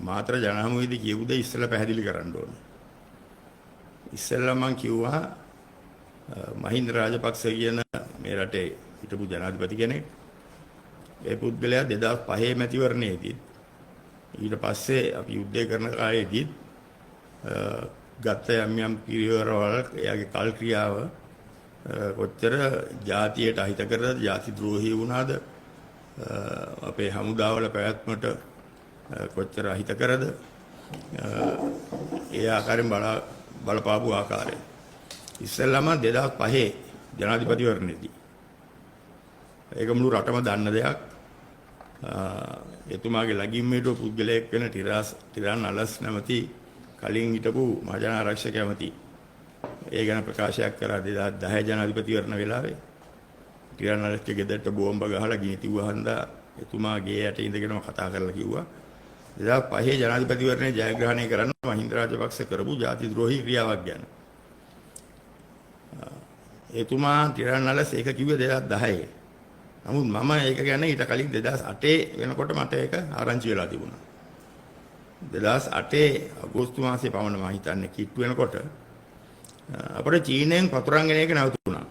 මාතර ජනහමුවේදී කියපු දේ ඉස්සෙල්ලා පැහැදිලි කරන්න ඕනේ. ඉස්සෙල්ලා මම කිව්වා මහින්ද රාජපක්ෂ කියන මේ රටේ හිටපු ජනාධිපති කෙනෙක්. ඒ පුද්ගලයා 2005 මැතිවරණයේදී ඊට පස්සේ අපි යුද්ධය කරන කාලේදී ගත්ත යම් පිරිවරවල එයාගේ කල් ක්‍රියාව කොච්චර ජාතියට අහිත කරද, ජාති ද්‍රෝහී වුණාද, අපේ හමුදාවල පැවැත්මට කොච්චර අහිත කරද, ඒ ආකාරයෙන් බලපාපු ආකාරය. ඉස්සෙල්ලාම 2005 ජනාධිපතිවරණයේදී ඒක මුළු රටම දන්න දෙයක්. එතුමාගේ ළඟින්ම හිටපු පුද්ගලයෙක් වෙන ටිරාන් අලස් නැමැති කලින් හිටපු මහජන ආරක්ෂක ඇමති ඒ ගැන ප්‍රකාශයක් කරා 2010 ජනාධිපතිවරණ වෙලාවේ. ටිරාන් අලස්ගේ ගෙදරට බෝම්බ ගහලා ගිනි තියුවහන්දා එතුමා ගේ යට ඉඳගෙනම කතා කරලා කිව්වා 2005 ජනාධිපතිවරණය ජයග්‍රහණය කරන්න මහින්ද රාජපක්ෂ කරපු ජාති ද්‍රෝහී ක්‍රියාවක් ගැන. එතුමා ටිරාන් අලස් ඒක කිව්වේ 2010. නමුත් මම ඒක ගැන ඊට කලින් 2008 වෙනකොට මට ඒක ආරංචි වෙලා තිබුණා. 2008 අගෝස්තු මාසයේ පමණ මම හිතන්නේ කිට්ටු වෙනකොට අපේ චීනෙන් පතුරන් ගෙන එක නැවතුණා.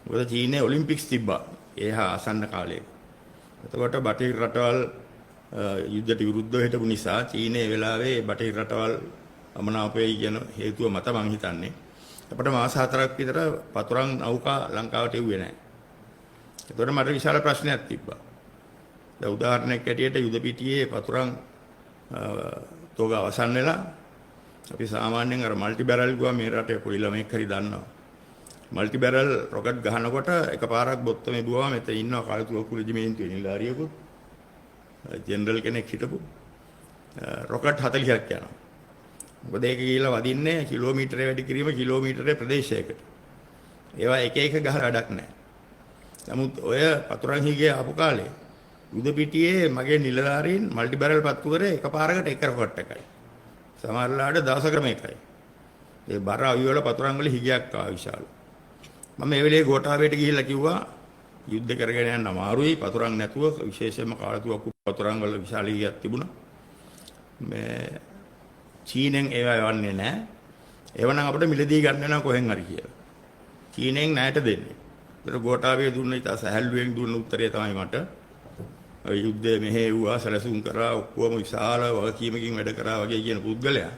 මොකද චීනේ ඔලිම්පික්ස් තිබ්බා. ඒ හා ආසන්න කාලේ. එතකොට බටහිර රටවල් යුද්ධයට විරුද්ධව හිටපු නිසා චීනේ ඒ වෙලාවේ බටහිර රටවල් අමනාපයයි කියන හේතුව මත මම හිතන්නේ අපිට මාස 4ක් විතර පතුරන් නෞකා ලංකාවට එව්වේ නැහැ. ඒතකොට මට විශාල ප්‍රශ්නයක් තිබ්බා. දැන් උදාහරණයක් ඇටියට යුද පිටියේ පතුරන් තෝග අවසන් වෙලා අපි සාමාන්‍යයෙන් අර මල්ටි බැරල් ගුවා මේ රටේ පොඩි ළමෙක් හරි දන්නවා. මල්ටි බැරල් රොකට් ගහනකොට එකපාරක් බොත්තමේ බුවා මෙතන ඉන්නවා කාලතුවක්කු රෙජිමේන්තුවේ නිලධාරියෙකුත් ජෙනරල් කෙනෙක් හිටපු රොකට් 40ක් යනවා. මොකද ඒක ගිහිල්ලා වදින්නේ කිලෝමීටරේ වැඩි කිරීම කිලෝමීටරේ ප්‍රදේශයකට. ඒවා එක එක ගහලා වැඩක් නැහැ. නමුත් ඔය පතුරන් හිගේ ආපු කාලේ යුද පිටියේ මගේ නිලධාරීන් මල්ටි බැරල් පත්තු කරේ එකපාරකට එක රොකට් එකයි. සමහරලාට දවසකම එකයි. ඒ බර අවිවල පතුරන් වල හිගයක් ආවා විශාල. මම මේ වෙලේ ගෝඨාභයට ගිහිල්ලා කිව්වා යුද්ධ කරගෙන යන්න අමාරුයි පතුරන් නැතුව විශේෂයෙන්ම කාලතුවක්කු පතුරන් වල විශාල හිගයක් තිබුණා. මේ චීනෙන් ඒවා යවන්නේ නැහැ. ඒවනම් අපිට මිලදී ගන්න වෙනවා කොහෙන් හරි කියලා. චීනෙන් ණයට දෙන්නේ. ඒතර ගෝඨාභය දුන්න ඉත සහැල්ලුවෙන් දුන්න උත්තරය තමයි මට යුද්ධය මෙහෙව්වා සැලසුම් කරා ඔක්කොම විශාල වගකීමකින් වැඩ කරා වගේ කියන පුද්ගලයා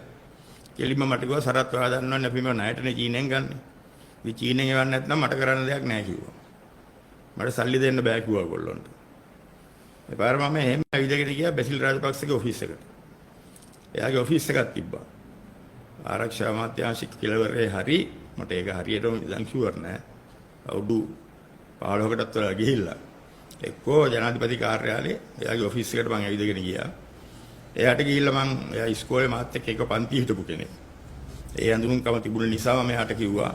කෙලින්ම මට කිව්වා සරත් ඔයා දන්නවනේ අපි මේ ණයටනේ චීනෙන් ගන්නෙ. ඉතින් චීනෙන් එවන්න නැත්නම් මට කරන්න දෙයක් නැහැ කිව්වා. මට සල්ලි දෙන්න බෑ කිව්වා ඔයගොල්ලන්ට. ඒ පාර මම එහෙම ඇවිදගෙන ගියා බැසිල් රාජපක්ෂගේ ඔෆිස් එකට. එයාගේ ඔෆිස් එකක් තිබ්බා. ආරක්ෂා අමාත්‍යාංශික කෙළවරේ හරි මට ඒක හරියටම දැන් ෂුවර් නෑ. අවුරුදු 15කටත් වඩා ගිහිල්ලා එක්කෝ ජනාධිපති කාර්යාලයේ එයාගේ ඔෆිස් එකට මම ඇවිදගෙන ගියා. එයාට ගිහිල්ලා මම එයා ඉස්කෝලේ මාත් එක්ක එක පන්ති හිටපු කෙනෙක්. ඒ අඳුරුම්කම තිබුණ නිසා මම එයාට කිව්වා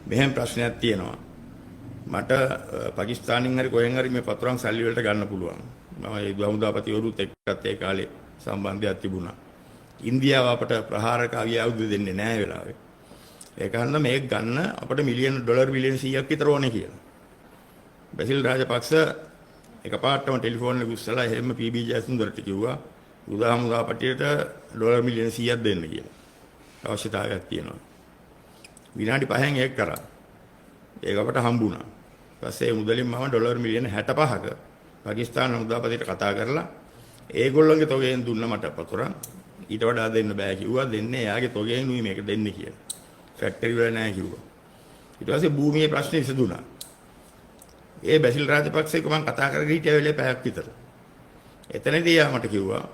මෙහෙම ප්‍රශ්නයක් තියෙනවා. මට පාකිස්තානින් හරි කොහෙන් හරි මේ පතුරන් සල්ලි වලට ගන්න පුළුවන්. මම ඒ හමුදාපතිවරුත් එක්කත් ඒ කාලේ සම්බන්ධයක් තිබුණා. ඉන්දියාව අපට ප්‍රහාරක ආයුධ දෙන්නේ නැහැ වෙලාවේ. ඒක හන්ද මේක ගන්න අපිට මිලියන ඩොලර් මිලියන 100ක් විතර ඕනේ කියලා. බැසිල් රාජපක්ෂ එකපාරටම ටෙලිෆෝන් එක උස්සලා එහෙම පීබී ජයසුන්දරට කිව්වා උදාහමුදාපටියට ඩොලර් මිලියන 100ක් දෙන්න කියලා. අවශ්‍යතාවයක් තියෙනවා. විනාඩි 5න් ඒක කරා. ඒක අපට හම්බුණා. ඊපස්සේ ඒ මුදලින් මම ඩොලර් මිලියන 65ක පාකිස්තාන හමුදාපතිට කතා කරලා ඒගොල්ලන්ගේ තොගෙන් දුන්න මට පතුරන් ඊට වඩා දෙන්න බෑ කිව්වා. දෙන්නේ එයාගේ තොගෙන් නුයි මේක දෙන්නේ කියලා. ෆැක්ටරි වල නැහැ කිව්වා. ඊට පස්සේ භූමියේ ප්‍රශ්නේ විසඳුණා. ඒ බැසිල් රාජපක්ෂේක මම කතා කරගෙන හිටිය වෙලේ පැයක් විතර. එතනදී යා මට කිව්වා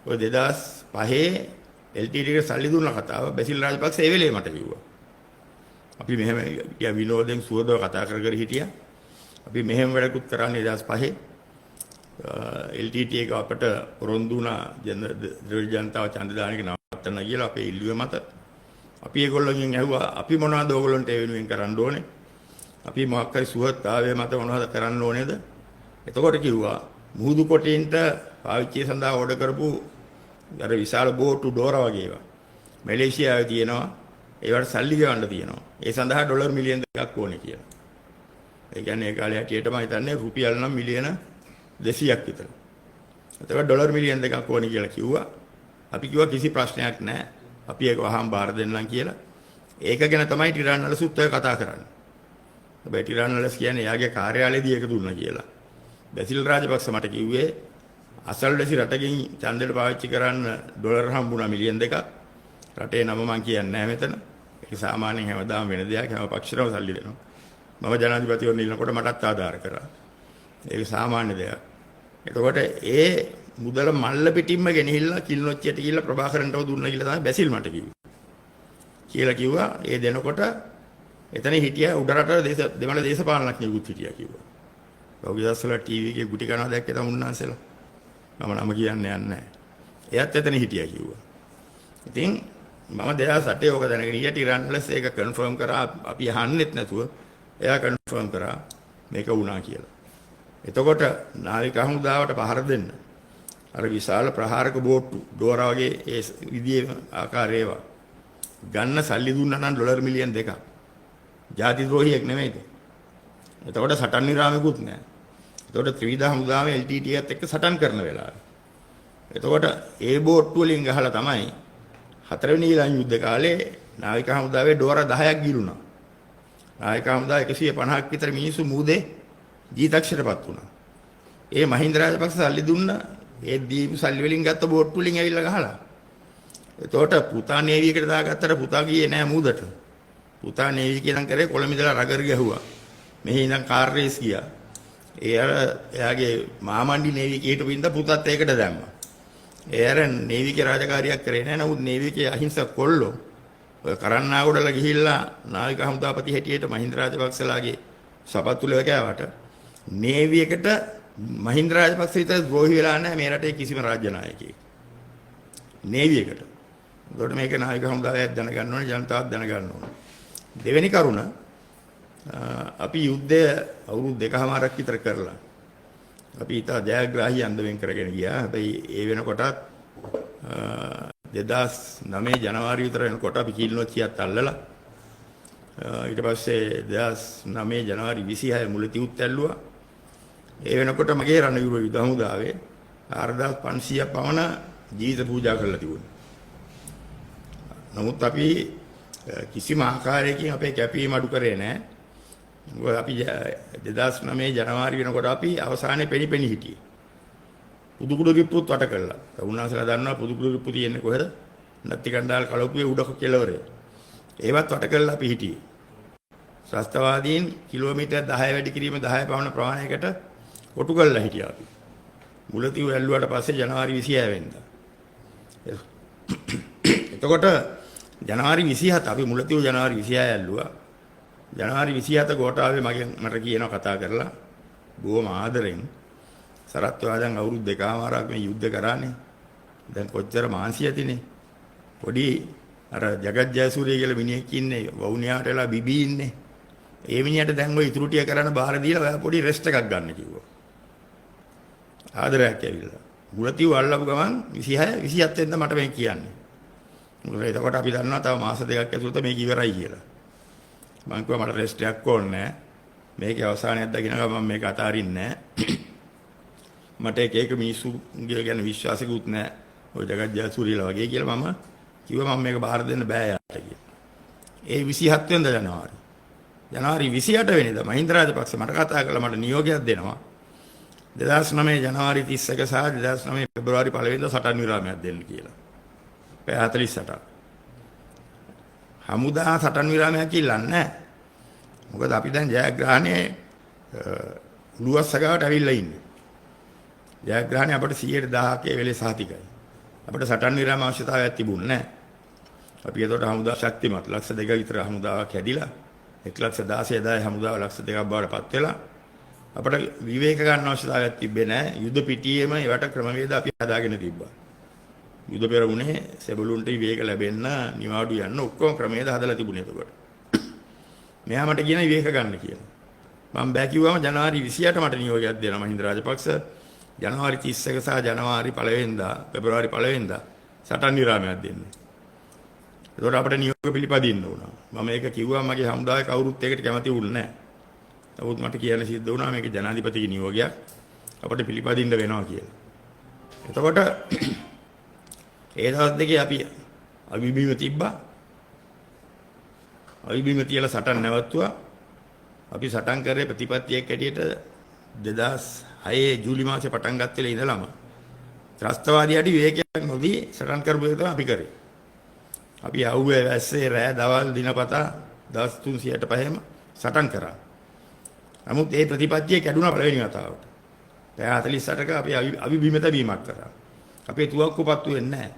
ඔය 2005 LTT එකට සල්ලි දුන්න කතාව බැසිල් රාජපක්ෂ ඒ වෙලේ මට කිව්වා. අපි මෙහෙම විනෝදෙන් සුවදව කතා කර කර හිටියා. අපි මෙහෙම වැඩකුත් කරන්නේ 2005 LTT එක අපට පොරොන්දු වුණා ද්‍රවිඩ ජනතාව ඡන්ද දාන එක නවත්තන්න කියලා අපේ ඉල්ලුවේ මත අපි ඒගොල්ලන්ගෙන් ඇහුවා අපි මොනවද ඕගොල්ලන්ට ඒ වෙනුවෙන් කරන්න ඕනේ? අපි මොකක් හරි සුවත්තාවය මත මොනවද කරන්න ඕනේද? එතකොට කිව්වා මුහුදු කොටින්ට පාවිච්චිය සඳහා ඕඩර් කරපු අර විශාල බෝට්ටු ඩෝර වගේ ඒවා මැලේසියාවේ තියෙනවා. ඒවට සල්ලි ගෙවන්න තියෙනවා. ඒ සඳහා ඩොලර් මිලියන 2ක් ඕනේ කියලා. ඒ කියන්නේ ඒ කාලේ හැටියට මම හිතන්නේ රුපියල් නම් මිලියන 200ක් විතර. එතකොට ඩොලර් මිලියන් 2ක් ඕනේ කියලා කිව්වා. අපි කිව්වා කිසි ප්‍රශ්නයක් නැහැ. අපි ඒක වහාම බාර දෙන්නම් කියලා. ඒක ගැන තමයි ටිරාන්නලසුත් ඔය කතා කරන්නේ. හැබැයි ටිරාන්නලස් කියන්නේ එයාගේ කාර්යාලයේදී ඒක දුන්නා කියලා. බැසිල් රාජපක්ෂ මට කිව්වේ අසල්වැසි රටකින් ඡන්දෙට පාවිච්චි කරන්න ඩොලර් හම්බුණා මිලියන් 2ක්. රටේ නම මං කියන්නේ නැහැ මෙතන. ඒක සාමාන්‍යයෙන් හැමදාම වෙන දෙයක්. හැම පක්ෂයකම සල්ලි දෙනවා. මම ජනාධිපතිවරණ ඉන්නකොට මටත් ආධාර කරා. ඒක සාමාන්‍ය දෙයක්. එතකොට ඒ මුදල මල්ල පිටින්ම ගෙනහිල්ලා කිල්නොච්චියට ගිහිල්ලා ප්‍රභාකරන්ටව දුන්නා කියලා තමයි බැසිල් මට කිව්වේ. කියලා කිව්වා ඒ දෙනකොට එතන හිටියා උඩරට දෙමළ දේශපාලනඥයෙකුත් හිටියා කිව්වා. ගෞගිදාස්වල ටීවී එකේ ගුටි කනවා දැක්කේ තමයි උන්නාන්සලා. මම නම කියන්නේ නැහැ. එයාත් එතන හිටියා කිව්වා. ඉතින් මම 2008 ඕක දැනගෙන හිටියා ටිරාන්නලස් ඒක කන්ෆර්ම් කරා අපි අහන්නෙත් නැතුව එයා කන්ෆර්ම් කරා මේක වුණා කියලා. එතකොට නාවික හමුදාවට පහර දෙන්න අර විශාල ප්‍රහාරක බෝට්ටු ඩෝරා වගේ ඒ විදිහේ ආකාරය ඒවා ගන්න සල්ලි දුන්නා නම් ඩොලර් මිලියන් 2ක්. ජාති ද්‍රෝහියෙක් නෙමෙයිද? එතකොට සටන් විරාමයකුත් නැහැ. එතකොට ත්‍රිවිධ හමුදාවේ LTTEත් එක්ක සටන් කරන වෙලාවේ. එතකොට ඒ බෝට්ටු වලින් ගහලා තමයි හතරවෙනි ඊළඟ යුද්ධ කාලේ නාවික හමුදාවේ ඩෝරා 10ක් ගිලුණා. නාවික හමුදා 150ක් විතර මිනිස්සු මූදේ ජීතක්ෂරපත් වුණා. ඒ මහින්ද රාජපක්ෂ සල්ලි දුන්නා. ඒ දීපු සල්ලි වලින් ගත්ත බෝට්ටු වලින් ඇවිල්ලා ගහලා. එතකොට පුතා නේවි එකට දාගත්තට පුතා ගියේ නෑ මූදට. පුතා නේවි කියලා කරේ කොළඹ ඉඳලා රගර් ගැහුවා. මෙහි ඉඳන් කාර් රේස් ගියා. එයාගේ මාමණ්ඩි නේවි කීට පින්ද පුතත් ඒකට දැම්මා. ඒ අර නේවිකේ රාජකාරියක් කරේ නෑ. නමුත් නේවිකේ අහිංසක කොල්ලෝ ඔය කරන්නාගොඩල ගිහිල්ලා නාවික හමුදාපති හැටියට මහින්ද රාජපක්ෂලාගේ සපත්තුලව කෑවට නේවි එකට මහින්ද රාජපක්ෂ විතර ද්‍රෝහි වෙලා නැහැ මේ රටේ කිසිම රාජ්‍ය නායකයෙක්. නේවි එකට. ඒකට මේක නාවික හමුදාවත් දැනගන්න ඕනේ ජනතාවත් දැනගන්න ඕනේ. දෙවෙනි කරුණ අපි යුද්ධය අවුරුදු 2කමාරක් විතර කරලා අපි ඉතා ජයග්‍රාහී අන්දමෙන් කරගෙන ගියා. හැබැයි ඒ වෙනකොටත් 2009 ජනවාරි විතර වෙනකොට අපි කිල්නොච්චියත් අල්ලලා ඊට පස්සේ 2009 ජනවාරි 26 මුලතිවුත් ඇල්ලුවා. ඒ වෙනකොට මගේ රණවිරු යුද හමුදාවේ 4500ක් පමණ ජීවිත පූජා කරලා තිබුණා. නමුත් අපි කිසිම ආකාරයකින් අපේ කැපීම අඩු කරේ නැහැ. මොකද අපි 2009 ජනවාරි වෙනකොට අපි අවසානයේ පෙණි හිටියේ. පුදුකුඩු කිප්පුත් වට කළා. උන්වහන්සේලා දන්නවා පුදුකුඩු කිප්පු තියෙන්නේ කොහෙද? නැත්ති කණ්ඩායල් කලොපුවේ උඩක කෙළවරේ. ඒවත් වට කළා අපි හිටියේ. ශාස්ත්‍රවාදීන් කිලෝමීටර් 10 වැඩි කිරීම 10 පමණ ප්‍රමාණයකට කොටු කරලා හිටියා අපි. මුලතිව් ඇල්ලුවාට පස්සේ ජනවාරි 26 වෙනිදා. එතකොට ජනවාරි 27 අපි මුලතිව් ජනවාරි 26 ඇල්ලුවා. ජනවාරි 27 ගෝඨාවේ මට කියනවා කතා කරලා බොහොම ආදරෙන් සරත් වාදන් අවුරුදු 2කමාරක් මේ යුද්ධ කරානේ. දැන් කොච්චර මාංශය ඇතිනේ. පොඩි අර ජගත් ජයසූරිය කියලා මිනිහෙක් ඉන්නේ වවුනියාට වෙලා බිබී ඉන්නේ. ඒ මිනිහට දැන් ওই ඉතුරු ටික කරන්න බාර දීලා ඔයා පොඩි රෙස්ට් එකක් ගන්න කිව්වා. ආදරයක් ඇවිල්ලා. මුලතිව් අල්ලපු ගමන් 26 27 වෙනිදා මට මේ කියන්නේ. මොකද එතකොට අපි දන්නවා තව මාස දෙකක් ඇතුළත මේක ඉවරයි කියලා. මං කිව්වා මට රෙස්ට් එකක් ඕනේ නැහැ. මේකේ අවසානයක් දකින්න ගමන් මේක අතාරින්නේ නැහැ. මට එක මිනිස්සුගේ ගැන විශ්වාසිකුත් නැහැ. ඔය ජගත් ජයසූරියලා වගේ කියලා මම කිව්වා මම මේක බාර දෙන්න බෑ යාට කියලා. ඒ 27 වෙනිදා ජනවාරි 28 වෙනිදා මහින්ද රාජපක්ෂ මට කතා කළා මට නියෝගයක් දෙනවා. 2009 ජනවාරි 31 සහ 2009 පෙබරවාරි 1 වෙනිදා සටන් විරාමයක් දෙන්න කියලා. පැය 48ක්. හමුදා සටන් විරාමයක් ඉල්ලන්නේ නැහැ. මොකද අපි දැන් ජයග්‍රහණයේ උළුවස්සගාවට ඇවිල්ලා ඉන්නේ. ජයග්‍රහණය අපිට 100%ක වෙලේ සහතිකයි. අපිට සටන් විරාම අවශ්‍යතාවයක් තිබුණේ නැහැ. අපි ඒකට හමුදා ශක්තිමත් ලක්ෂ 2 විතර හමුදාවක් හැදිලා 1,16,000 හමුදාව ලක්ෂ 2ක් බවට පත් වෙලා අපිට විවේක ගන්න අවශ්‍යතාවයක් තිබෙන්නේ නැහැ. යුද පිටියේම ඒවට ක්‍රමවේද අපි හදාගෙන තිබ්බා. යුද පෙරමුණේ සෙබළුන්ට විවේක ලැබෙන්න නිවාඩු යන්න ඔක්කොම ක්‍රමවේද හදලා තිබුණේ එතකොට. මෙයා මට කියන විවේක ගන්න කියලා. මම බෑ කිව්වම ජනවාරි 28 මට නියෝගයක් දෙනවා මහින්ද රාජපක්ෂ. ජනවාරි 31 සහ ජනවාරි 1 වෙනිදා පෙබරවාරි 1 වෙනිදා සටන් විරාමයක් දෙන්න. ඒකට අපිට නියෝග පිළිපදින්න උනා. මම ඒක කිව්වා මගේ හමුදාවේ කවුරුත් ඒකට කැමති වුණේ නැහැ. නමුත් මට කියන්න සිද්ධ වුණා මේක ජනාධිපතිගේ නියෝගයක් අපිට පිළිපදින්න වෙනවා කියලා. එතකොට ඒ දවස් දෙකේ අපි අවිබිම තිබ්බා. අවිබිම තියලා සටන් නැවතුවා. අපි සටන් කරේ ප්‍රතිපත්තියක් ඇටියට 2006 ජූලි මාසේ පටන් ගත්ත වෙලේ ඉඳලම ත්‍රස්තවාදියාට විවේකයක් නොදී සටන් කරපු එක තමයි අපි කරේ. අපි අවුවේ වැස්සේ රෑ දවල් දිනපතා දවස් 365ම සටන් කරා. නමුත් ඒ ප්‍රතිපත්තිය කැඩුනා පළවෙනි වතාවට. පැය 48ක අපි අවිබිමත වීමක් කරා. අපේ තුවක්කුපත්තු වෙන්නේ නැහැ.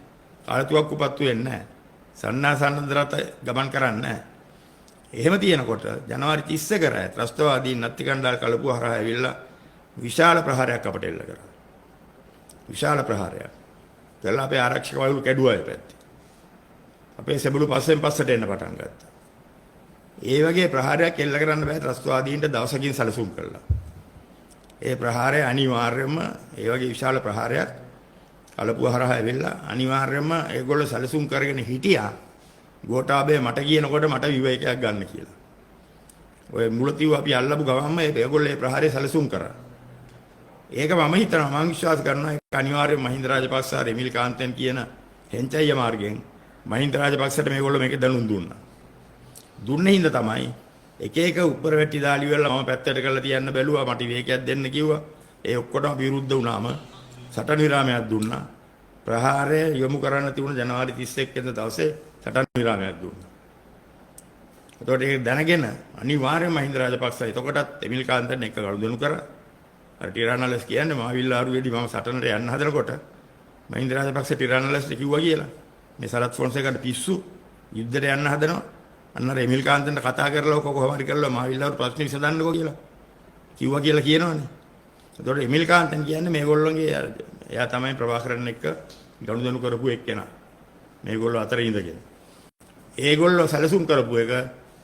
කාල තුවක්කුපත්තු වෙන්නේ නැහැ. සන්නාසන්නදරත ගමන් කරන්නේ නැහැ. එහෙම තියෙනකොට ජනවාරි 30 කරා ත්‍රස්තවාදීන් නත්ති කණ්ඩායම් කලපුව හරහා ඇවිල්ලා විශාල ප්‍රහාරයක් අපට එල්ල කරා. විශාල ප්‍රහාරයක්. කළා අපේ ආරක්ෂක වළලු කැඩුවා ඒ පැත්තේ. අපේ සෙබළු පස්සෙන් පස්සට එන්න පටන් ගත්තා. ඒ වගේ ප්‍රහාරයක් එල්ල කරන්න බෑ ත්‍රස්තවාදීන්ට දවසකින් සැලසුම් කළා. ඒ ප්‍රහාරය අනිවාර්යයෙන්ම ඒ වගේ විශාල ප්‍රහාරයක් කලපුව හරහා ඇවිල්ලා අනිවාර්යයෙන්ම ඒගොල්ලෝ සැලසුම් කරගෙන හිටියා. ගෝඨාභය මට කියනකොට මට විවේකයක් ගන්න කියලා. ඔය මුලතිව අපි අල්ලපු ගමන්ම ඒගොල්ලෝ ඒ ප්‍රහාරය සැලසුම් කරා. ඒක මම හිතනවා මම විශ්වාස කරනවා ඒක අනිවාර්යයෙන් මහින්ද රාජපක්ෂ ආර එමිල් කාන්තෙන් කියන හෙන්චයිය මාර්ගයෙන් මහින්ද රාජපක්ෂට මේගොල්ලෝ මේක දැනුම් දුන්නා. දුන්නේ හින්දා තමයි එක එක උඩර වැටි දාලි වල මම පැත්තට කරලා තියන්න බැලුවා මට විවේකයක් දෙන්න කිව්වා. ඒ ඔක්කොටම විරුද්ධ වුණාම සටන් විරාමයක් දුන්නා. ප්‍රහාරය යොමු කරන්න තිබුණ ජනවාරි 31 වෙනිදා දවසේ සටන් විරාමයක් දුන්නා. එතකොට ඒක දැනගෙන අනිවාර්යයෙන්ම මහින්ද රාජපක්ෂ එතකොටත් එමිල් කාන්තන් එක්ක ගනුදෙනු කරා. අර ටිරානලස් කියන්නේ මාවිල්ලාරුවේදී මම සටනට යන්න හදනකොට මහින්ද රාජපක්ෂ ටිරානලස්ට කිව්වා කියලා. මේ සරත් ෆොන්සේකාට පිස්සු යුද්ධයට යන්න හදනවා. අන්න අර එමිල් කාන්තන්ට කතා කරලා ඔක කොහොම හරි කරලා මාවිල්ලාරු ප්‍රශ්න විසඳන්නකෝ කියලා. කිව්වා කියලා කියනවනේ. එතකොට එමිල් කාන්තන් කියන්නේ මේගොල්ලෝගේ එයා තමයි ප්‍රභාකරන් එක්ක ගනුදෙනු කරපු එක්කෙනා. මේගොල්ලෝ අතර ඉඳගෙන. ඒගොල්ලෝ සැලසුම් කරපු එක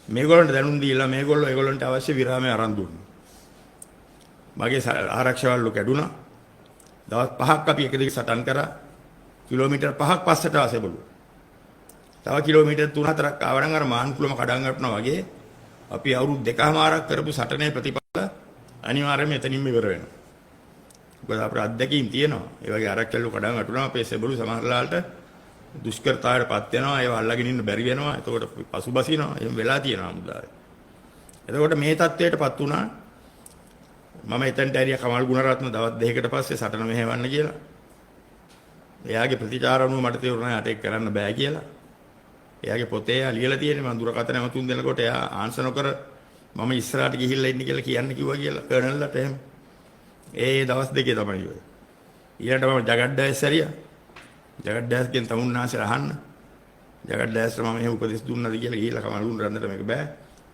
මේගොල්ලන්ට දැනුම් දීලා මේගොල්ලෝ ඒගොල්ලන්ට අවශ්‍ය විරාමය අරන් දුන්නා. මගේ ආරක්ෂකවලු කැඩුනා. දවස් 5ක් අපි එක දිගට සටන් කරා. කිලෝමීටර් 5ක් පස්සට ආසෙබළු. තව කිලෝමීටර් 3-4ක් ආවනම් අර මාන්කුලම කඩන් ගන්නවා වගේ අපි අවුරුදු 2කමාරක් කරපු සටනේ ප්‍රතිඵල අනිවාර්යයෙන්ම එතනින්ම ඉවර වෙනවා. මොකද අපේ අත්දැකීම් තියෙනවා. ඒ වගේ ආරක්ෂකවලු කඩන් අටුනවා අපේ සෙබළු සමහරලාට දුෂ්කරතාවයටපත් වෙනවා. ඒව අල්ලගෙන ඉන්න බැරි වෙනවා. එතකොට පසුබසිනවා. එහෙම වෙලා තියෙනවා මුදාවේ. එතකොට මේ තත්ත්වයටපත් වුණා. මම එතනට ඇරියා කමල් ගුණරත්න දවස් දෙකකට පස්සේ සටන මෙහෙවන්න කියලා. එයාගේ ප්‍රතිචාර අනුව මට තේරුණා යට ඒක කරන්න බෑ කියලා. එයාගේ පොතේ ලියලා තියෙන්නේ මම දුරකථන ඇමතුම් දෙනකොට එයා ආන්සර් නොකර මම ඉස්සරහට ගිහිල්ලා ඉන්න කියලා කියන්න කිව්වා කියලා කර්නල්ලට එහෙම. ඒ දවස් දෙකේ තමයි ඔය. ඊළඟට මම ජගඩ්ඩාස් ඇරියා. ජගඩ්ඩාස්ගෙන් තමුන්නාසල අහන්න. ජගඩ්ඩාස්ට මම එහෙම උපදෙස් දුන්නාද කියලා ගිහිල්ලා කමල් ගුණරත්නට මේක බෑ.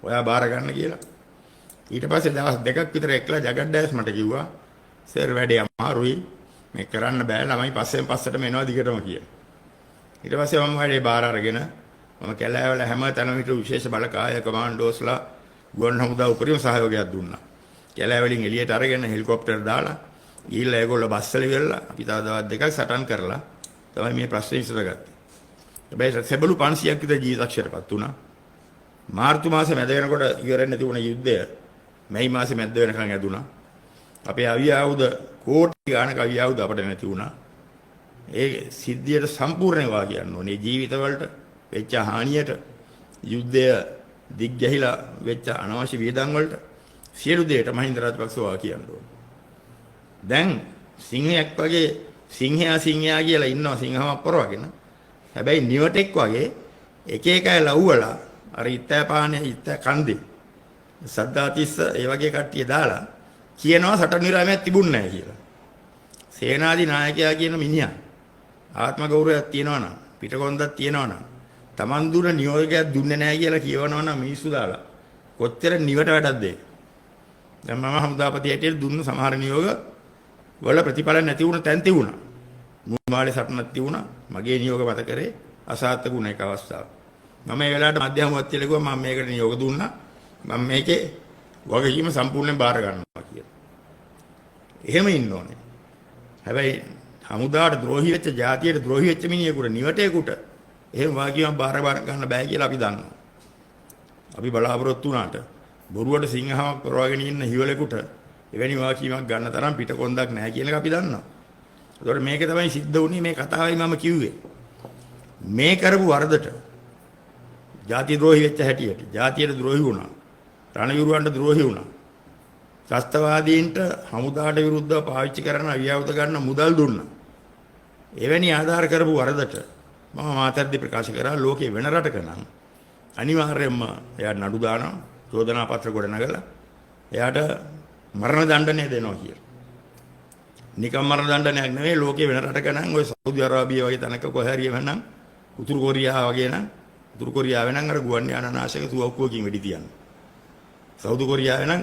ඔයා බාර ගන්න කියලා. ඊට පස්සේ දවස් දෙකක් විතර එක්ලා ජගඩ්ඩාස් මට කිව්වා සර් වැඩේ අමාරුයි මේ කරන්න බෑ ළමයි පස්සෙන් පස්සටම එනවා දිගටම කියලා. ඊට පස්සේ මම වැඩේ බාර අරගෙන මම කැලෑවල හැම තැනම හිටු විශේෂ බලකාය කමාන්ඩෝස්ලා ගුවන් හමුදා උපරිම සහයෝගයක් දුන්නා. කැලෑවලින් එළියට අරගෙන හෙලිකොප්ටර් දාලා ගිහිල්ලා ඒගොල්ලෝ බස්සල ඉවරලා අපි තව දවස් දෙකක් සටන් කරලා තමයි මේ ප්‍රශ්නේ විසඳගත්තේ. හැබැයි සෙබළු 500ක් විතර ජීවිතක්ෂරපත් වුණා. මාර්තු මාසේ මැද වෙනකොට ඉවරෙන්න තිබුණ යුද්ධය මැයි මාසේ මැද වෙනකන් ඇදුණා. අපේ අවිය ආයුධ කෝටි ගාණක අවිය ආයුධ අපිට නැති වුණා. ඒ සිද්ධියට සම්පූර්ණ වා කියන්න ඕනේ. ජීවිතවලට වෙච්ච හානියට යුද්ධය දිග්ගැහිලා වෙච්ච අනවශ්‍ය වියදම් වලට සියලු දේට මහින්ද රාජපක්ෂ වා කියන්න ඕනේ. දැන් සිංහයක් වගේ සිංහයා කියලා ඉන්නවා සිංහමක් පොරවගෙන. හැබැයි නිවටෙක් වගේ එක එක ලව්වලා අර ඉත්තපානේ ඉත්ත කන්දේ සද්දාතිස්ස ඒ වගේ කට්ටිය දාලා කියනවා සටන් විරාමයක් තිබුණ නැහැ කියලා. සේනාධි නායකයා කියන මිනිහා ආත්ම ගෞරවයක් තියනවා නම් පිටකොන්දක් තියනවා නම් Taman දුන නියෝගයක් දුන්නේ නැහැ කියලා කියවනවා නම් මිනිස්සු දාලා කොච්චර නිවට වැඩක්ද ඒක. දැන් මම හමුදාපති හැටියට දුන්න සමහර නියෝග වල ප්‍රතිඵල නැති වුණ තැන් තිබුණා. මුල්මාලේ සටනක් තිබුණා. මගේ නියෝග මත කරේ අසාර්ථක වුණ එක අවස්ථාව. මම ඒ වෙලාවට මධ්‍යම වත්තිල කිව්වා මම මේකට නියෝග දුන්නා. මම මේකේ වගකීම සම්පූර්ණයෙන් බාර ගන්නවා කියලා. එහෙම ඉන්න ඕනේ. හැබැයි හමුදාට ද්‍රෝහී වෙච්ච ජාතියට ද්‍රෝහී වෙච්ච මිනිහෙකුට නිවටේකට එහෙම වගකීමක් බාර ගන්න බෑ කියලා අපි දන්නවා. අපි බලාපොරොත්තු වුණාට බොරුවට සිංහමක් කරවගෙන ඉන්න හිවලෙකුට එවැනි වගකීමක් ගන්න තරම් පිටකොන්දක් නැහැ කියන එක අපි දන්නවා. ඒතකොට මේක තමයි සිද්ධ වුණේ මේ කතාවයි මම කිව්වේ. මේ කරපු වරදට ಜಾති ද්‍රෝහි වෙච්ච හැටියට ಜಾතියට ද්‍රෝහි වුණා. රණවිරුවන්ට ද්‍රෝහි වුණා. ත්‍රස්තවාදීන්ට හමුදාට විරුද්ධව පාවිච්චි කරන අවියවත ගන්න මුදල් දුන්නා. එවැනි ආධාර කරපු වරදට මම මාතර්දි ප්‍රකාශ කරා ලෝකේ වෙන රටක නම් අනිවාර්යයෙන්ම එයාට නඩු දානවා, චෝදනා පත්‍ර ගොඩ නගලා එයාට මරණ දඬුවම දෙනවා කියලා. නිකම් මරණ දඬුවමක් නෙවෙයි ලෝකේ වෙන රටක නම් ඔය සෞදි අරාබිය වගේ තැනක කොහේ හරි වෙනනම් උතුරු කොරියාව වගේ නම් උතුරු කොරියාවේ නම් අර ගුවන් යානනාශක තුවක්කුවකින් වෙඩි තියන්නේ. සෞදි කොරියාවේ නම්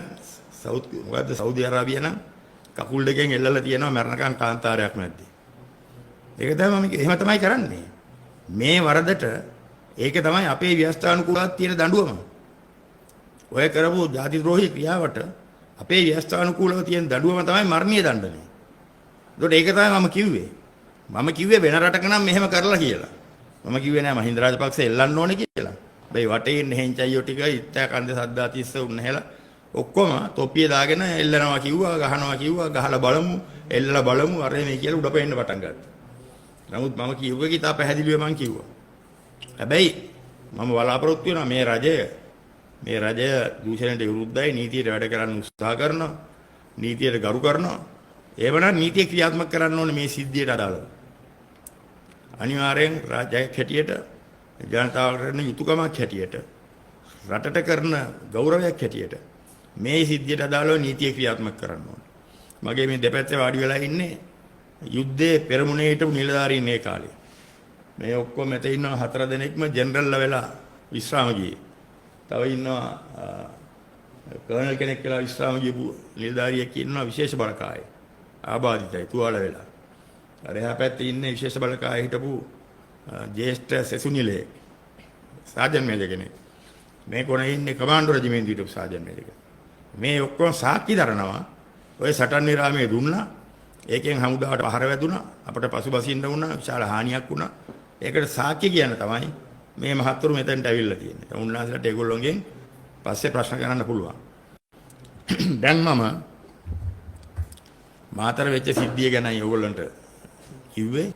සෞදි අරාබිය නම් කකුල් දෙකෙන් එල්ලලා තියෙනවා මරණකම් කාන්තාරයක් නැද්ද. ඒක තමයි මම එහෙම තමයි කරන්නේ. මේ වරදට ඒක තමයි අපේ ව්‍යවස්ථානුකූලව තියෙන දඬුවම. ඔය කරපු ಜಾති ද්‍රෝහී ක්‍රියාවට අපේ ව්‍යවස්ථානුකූලව තියෙන දඬුවම තමයි මරණීය දඬුවම. ඒකට ඒක තමයි මම කිව්වේ. මම කිව්වේ වෙන රටක නම් මෙහෙම කරලා කියලා. මම කිව්වේ නෑ මහින්ද රාජපක්ෂ එල්ලන්න ඕනේ කියලා. හැබැයි වටේ ඉන්න හෙන්චයියෝ ටික ඉත්තා කන්ද සද්දාතිස්ස උන්නහැලා ඔක්කොම තොප්පිය දාගෙන එල්ලනවා කිව්වා, ගහනවා කිව්වා, ගහලා බලමු, එල්ලලා බලමු අර මේ කියලා උඩ පෙන්න පටන් ගත්තා. නමුත් මම කිව්වේ කිතා පැහැදිලිව මම කිව්වා. හැබැයි මම බලාපොරොත්තු වෙනවා මේ රජය දූෂණයට විරුද්ධයි, නීතියට වැඩ කරන්න උත්සාහ කරනවා, නීතියට ගරු කරනවා. ඒවනම් නීතිය ක්‍රියාත්මක කරන්න ඕනේ මේ සිද්ධියට අදාළව. අනිවාර්යෙන් රාජ්‍යයක් හැටියට, ජනතාවට කරන යුතුයකමක් හැටියට, රටට කරන ගෞරවයක් හැටියට මේ සිද්ධියට අදාළව නීතිය ක්‍රියාත්මක කරන්න ඕනේ. මගේ මේ දෙපැත්තේ වාඩි වෙලා ඉන්නේ යුද්ධයේ පෙරමුණේ හිටපු නිලධාරීන් මේ කාලේ. මේ ඔක්කොම මෙතන ඉන්නවා 4 දෙනෙක්ම ජෙනරල්ලා වෙලා විශ්‍රාම ගියේ. තව ඉන්නවා කර්නල් කෙනෙක් කියලා විශ්‍රාම ගියපු නිලධාරියෙක් ඉන්නවා විශේෂ බලකායේ. ආබාධිතයි තුවාල වෙලා. අර එහා පැත්තේ ඉන්නේ විශේෂ බලකායේ හිටපු ජ්‍යෙෂ්ඨ සෙසුනිලේ සාජන් මේජර් කෙනෙක්. මේ කොනේ ඉන්නේ කමාන්ඩෝ රෙජිමෙන්ට් හිටපු සාජන් මේජර් කෙනෙක්. මේ ඔක්කොම සාක්ෂි දරනවා. ඔය සටන් නිරාමයේ දුන්නා. ඒකෙන් හමුදාවට පහර වැදුනා. අපිට පසුබසින්න වුණා. විශාල හානියක් වුණා. ඒකට සාක්ෂි කියන තමයි මේ මහත්තුරු මෙතනට ඇවිල්ලා තියෙන්නේ. උන්වහන්සේලාට ඒගොල්ලෝගෙන් පස්සේ ප්‍රශ්න කරන්න පුළුවන්. දැන් මම මාතර වෙච්ච සිද්ධිය ගැනයි ඕගොල්ලන්ට කිව්වේ.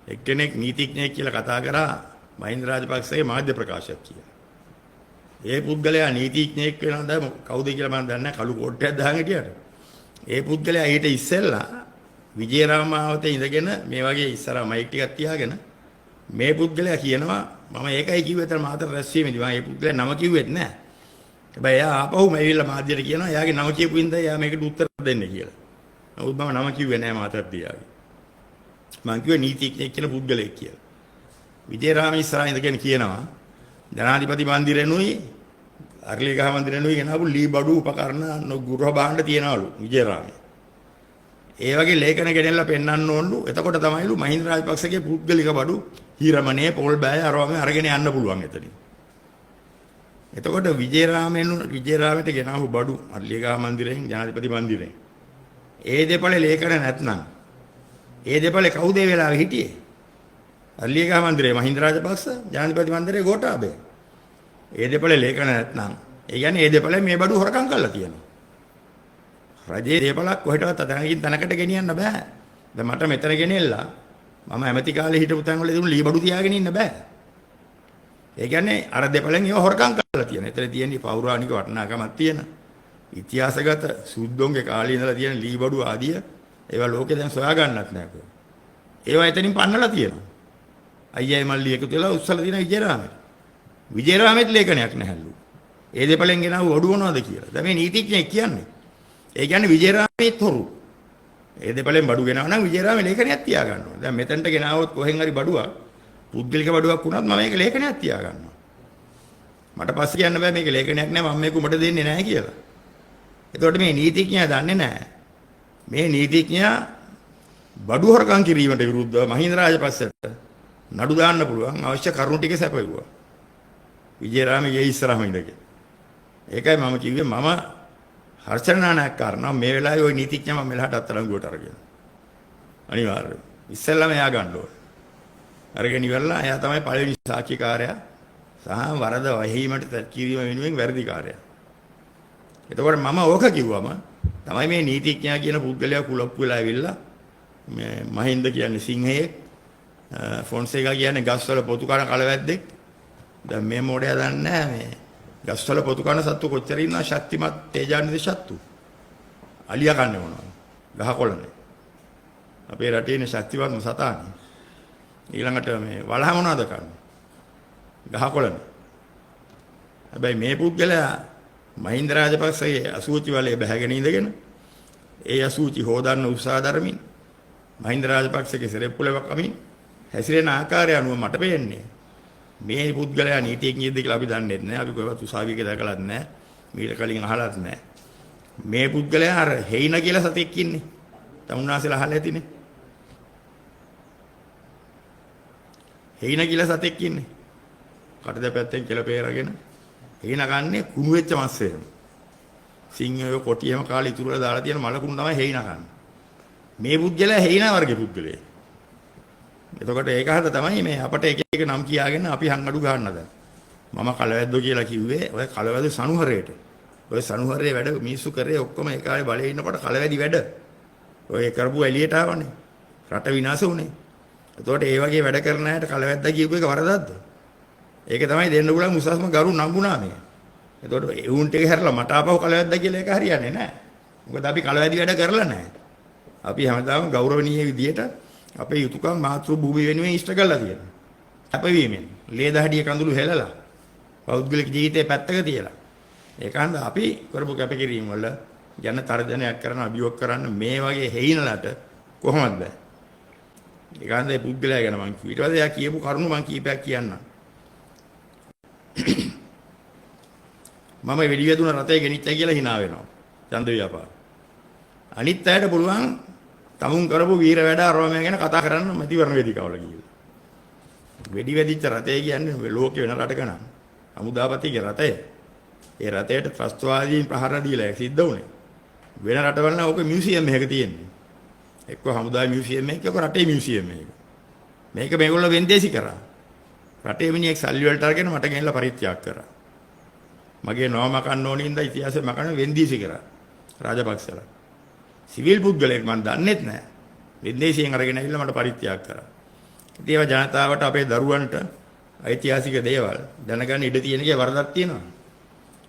එක්කෙනෙක් නීතිඥයෙක් කියලා කතා කරා මහින්ද රාජපක්ෂගේ මාධ්‍ය ප්‍රකාශයක් කියලා. ඒ පුද්ගලයා නීතිඥයෙක් වෙනවද කවුද කියලා මම දන්නේ නැහැ. කළු කෝට්ටයක් දාගෙන හිටියට. ඒ පුද්ගලයා ඊට ඉස්සෙල්ලා විජේරාමාවතේ ඉඳගෙන මේ වගේ ඉස්සරහා මයික් ටිකක් තියාගෙන මේ පුද්ගලයා කියනවා මම ඒකයි කිව්වේ තර මාතර රැස්වීමේදී මම මේ පුද්ගලයා නම කිව්වෙත් නැහැ. හැබැයි එයා ආපහුම ඇවිල්ලා මාධ්‍යයට කියනවා එයාගේ නම කියපු ඉඳලා එයා මේකට උත්තර දෙන්නේ කියලා. නමුත් මම නම කිව්වේ නැහැ මාතර දියාගේ. මම කිව්වේ නීතිඥයෙක් කියන පුද්ගලයෙක් කියලා. විජේරාම ඉස්සරහා ඉඳගෙන කියනවා ජනාධිපති මන්දිරෙනුයි අරලිගහ මන්දිරෙනුයි ගෙනාවු ලී බඩු උපකරණ ගෘහ භාණ්ඩ තියනවලු විජේරාමේ. ඒ වගේ ලේඛන ගෙනෙල්ලා පෙන්වන්න ඕනලු. එතකොට තමයිලු මහින්ද රාජපක්ෂගේ පුද්ගලික බඩු හීරමනේ පොල් බෑය අරවම අරගෙන යන්න පුළුවන් එතනින්. එතකොට විජේරාමයට ගෙනාවු බඩු අරලිගහ මන්දිරෙන් ජනාධිපති මන්දිරෙන්. ඒ දෙපළේ ලේඛන නැත්නම් ඒ දෙපළේ කවුද ඒ වෙලාවේ හිටියේ? අරලිගහ මන්දිරේ මහින්ද රාජපක්ෂ ජනාධිපති මන්දිරේ ගෝඨාභය. ඒ දෙපළේ ලේඛන නැත්නම් ඒ කියන්නේ ඒ දෙපළේ මේ බඩු හොරකම් කරලා තියෙනවා. රජයේ දේපලක් කොහෙටවත් අතනකින් තනකට ගෙනියන්න බෑ. දැන් මට මෙතන ගෙනෙල්ලා මම ඇමති කාලේ හිටපු තැන් වල තිබුණු ලී බඩු තියාගෙන ඉන්න බෑ. ඒ කියන්නේ අර දෙපළෙන් ඒව හොරකම් කරලා තියෙනවා. එතන තියෙන්නේ පෞරාණික වටිනාකමක් තියෙන. ඉතිහාසගත සුද්ධෝන්ගේ කාලේ ඉඳලා තියෙන ලී බඩු ආදිය ඒවා ලෝකේ දැන් සොයා ගන්නත් නෑ කොහොම. ඒවා එතනින් පන්නලා තියෙනවා. අයියයි මල්ලි එකතු වෙලා උස්සලා තියෙන විජේරාමේ. විජේරාමෙත් ලේඛනයක් නැහැලු. ඒ දෙපළෙන් ගෙනාව ඔඩු මොනවද කියලා. දැන් මේ නීතිඥයෙක් කියන්නේ ඒ කියන්නේ විජේරාමේ තොරු. ඒ දෙපළෙන් බඩු ගෙනාව නම් විජේරාමේ ලේඛනයක් තියා ගන්නවා. දැන් මෙතනට ගෙනාවොත් කොහෙන් හරි බඩුවක් පුද්ගලික බඩුවක් වුණත් මම මේක ලේඛනයක් තියා ගන්නවා. මට පස්සේ කියන්න බෑ මේක ලේඛනයක් නෑ මම මේක උඹට දෙන්නේ නෑ කියලා. එතකොට මේ නීතිඥයා දන්නේ නෑ. මේ නීතිඥයා බඩු හොරකම් කිරීමට විරුද්ධව මහින්ද රාජපක්ෂට නඩු දාන්න පුළුවන් අවශ්‍ය කරුණු ටික සැපයුවා. විජේරාමේ ගේ ඉස්සරහම ඉඳගෙන. ඒකයි මම කිව්වේ මම හර්ෂණානක් කරනවා මේ වෙලාවේ ওই නීතිඥයා මම මෙලහට අත්අඩංගුවට අරගෙන. අනිවාර්යයෙන්. ඉස්සෙල්ලාම එයා ගන්න ඕනේ. අරගෙන ඉවරලා එයා තමයි පළවෙනි සාක්ෂිකාරයා සහ වරද වහීමට කිරීම වෙනුවෙන් වැරදිකාරයා. එතකොට මම ඕක කිව්වම තමයි මේ නීතිඥයා කියන පුද්ගලයා කුලප්පු වෙලා ඇවිල්ලා මේ මහින්ද කියන්නේ සිංහයෙක්, ෆොන්සේකා කියන්නේ ගස්වල පොතු කන කලවැද්දෙක්. දැන් මේ මොඩයා දන්නේ නැහැ මේ ගස්වල පොතු කන සත්තු කොච්චර ඉන්නා ශක්තිමත් තේජාන්විත සත්තු. අලියා කන්නේ මොනවද? ගහකොළනේ. අපේ රටේ ඉන්න ශක්තිමත්ම සතානේ. ඊළඟට මේ වලහ මොනවද කන්නේ? ගහකොළනේ. හැබැයි මේ පුද්ගලයා මහින්ද රාජපක්ෂගේ අසූචි වලේ බැහැගෙන ඉඳගෙන ඒ අසූචි හොදන්න උත්සාහ දරමින් මහින්ද රාජපක්ෂගේ සෙරෙප්පුලවක් අමින් හැසිරෙන ආකාරය අනුව මට පේන්නේ මේ පුද්ගලයා නීතිඥයෙක්ද කියලා අපි දන්නේ නැහැ. අපි කොහෙවත් උසාවියක දැකලත් නැහැ. මීට කලින් අහලත් නැහැ. මේ පුද්ගලයා අර හේින කියලා සතෙක් ඉන්නේ. තමුන්නාසලා අහලා ඇතිනේ. හේින කියලා සතෙක් ඉන්නේ. කට දෙපැත්තෙන් කෙල peerගෙන හේින කන්නේ කුණු වෙච්ච මස් වේම. සිංහයෝ කොටියම කාලේ ඉතුරුලා දාලා තියෙන මල කුණු තමයි හේින කන්නේ. මේ පුද්ගලයා හේින වර්ගේ පුද්ගලයෙක්. එතකොට ඒක හද තමයි මේ අපට එක එක නම් කියාගෙන අපි හංගඩු ගන්නද. මම කලවැද්දෝ කියලා කිව්වේ ඔය කලවැද්ද සනුහරේට. ඔය සනුහරේ වැඩ මිනිස්සු කරේ ඔක්කොම ඒ කාලේ බලේ ඉන්නකොට කලවැදි වැඩ. ඔය කරපු එළියට ආවනේ. රට විනාශ වුණේ. එතකොට ඒ වගේ වැඩ කරන අයට කලවැද්දා කියපු එක වරදක්ද? ඒක තමයි දෙන්න පුළුවන් උසස්ම ගරු නම්බුනා මේ. එතකොට ඒ උන්ට එක හැරලා මට ආපහු කලවැද්දා කියලා එක හරියන්නේ නැහැ. මොකද අපි කලවැදි වැඩ කරලා නැහැ. අපි හැමදාම ගෞරවනීය විදියට අපේ යුතුයකම් මාතෘ භූමිය වෙනුවෙන් ඉෂ්ට කරලා තියෙනවා. අපවීමෙන් ලේ දහඩිය කඳුළු හෙලලා පෞද්ගලික ජීවිතේ පැත්තක තියලා. ඒකන්ද අපි කරපු කැපකිරීම වල ජන තරජනයක් කරන අභියෝග කරන්න මේ වගේ හේිනලට කොහොමද බෑ. ඒකන්ද මේ පුද්ගලයා ගැන මම ඊට පස්සේ යා කියපු කරුණු මම කීපයක් කියන්නම්. මම වෙඩි වැදුන රතේ ගෙනිච්චා කියලා hina වෙනවා. ඡන්ද ව්‍යාපාර. අනිත් අයට පුළුවන් තමුන් කරපු වීර වැඩ අරවම ගැන කතා කරන්න මැතිවරණ වේදිකාවල ගිහින්. වෙඩි වැදිච්ච රතේ කියන්නේ ලෝකේ වෙන රටක නම් අමුදාපතිගේ රතේ. ඒ රතේට ත්‍රස්තවාදීන් ප්‍රහාර දීලා සිද්ධ වුණේ. වෙන රටවල නම් ඕක මියුසියම් එකක තියෙන්නේ. එක්ක හමුදා මියුසියම් එකක එක්ක රටේ මියුසියම් එකක. මේක මේගොල්ලෝ වෙන්දේසි කරා. රටේ මිනිහෙක් සල්ලි වලට අරගෙන මට ගෙනලා පරිත්‍යාග කරා. මගේ නෝම කන්න ඕනින් ඉඳලා ඉතිහාසෙ මකන වෙන්දීසි කරා. රාජපක්ෂලා. සිවිල් පුද්ගලයෙක් මම දන්නේත් නැහැ. වෙන්දේසියෙන් අරගෙන ඇවිල්ලා මට පරිත්‍යාග කරා. ඉතින් ඒවා ජනතාවට අපේ දරුවන්ට ඓතිහාසික දේවල් දැනගන්න ඉඩ තියෙන එකේ වරදක් තියෙනවා.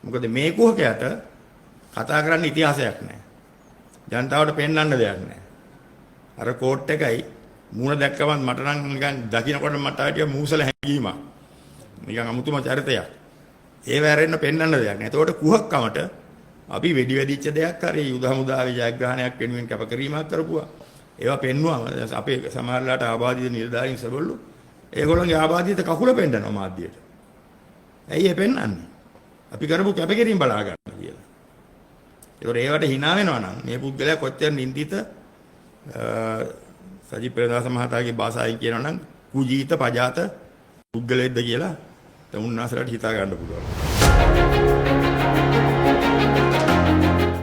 මොකද මේ කුහකයට කතා කරන්න ඉතිහාසයක් නැහැ. ජනතාවට පෙන්වන්න දෙයක් නැහැ. අර කෝට් එකයි මූණ දැක්කම මට නම් නිකන් දකින්නකොට මට ආටිය මූසල හැංගීමක්. නිකන් අමුතුම චරිතයක්. ඒව ඇරෙන්න පෙන්වන්න දෙයක් නැහැ. ඒතකොට කුහකකමට අපි වෙඩි වෙදිච්ච දෙයක් හරි යුද හමුදාවේ ජයග්‍රහණයක් වෙනුවෙන් කැපකිරීමක් කරපුවා. ඒවා පෙන්වුවාම අපේ සමහරලාට ආබාධිත නිලධාරීන් සබොල්ලු ඒගොල්ලන්ගේ ආබාධිත කකුල පෙන්නනවා මාධ්‍යයට. ඇයි ඒ පෙන්වන්නේ? අපි කරපු කැපකිරීම බලා ගන්න කියලා. ඒතකොට ඒවට hina වෙනවා නම් මේ පුද්ගලයා කොච්චර නින්දිත සජිත් ප්‍රේමදාස මහතාගේ භාෂාවෙන් කියනවා නම් කුජීත පජාත පුද්ගලෙක්ද කියලා තමුන්නාසලට හිතා ගන්න පුළුවන්.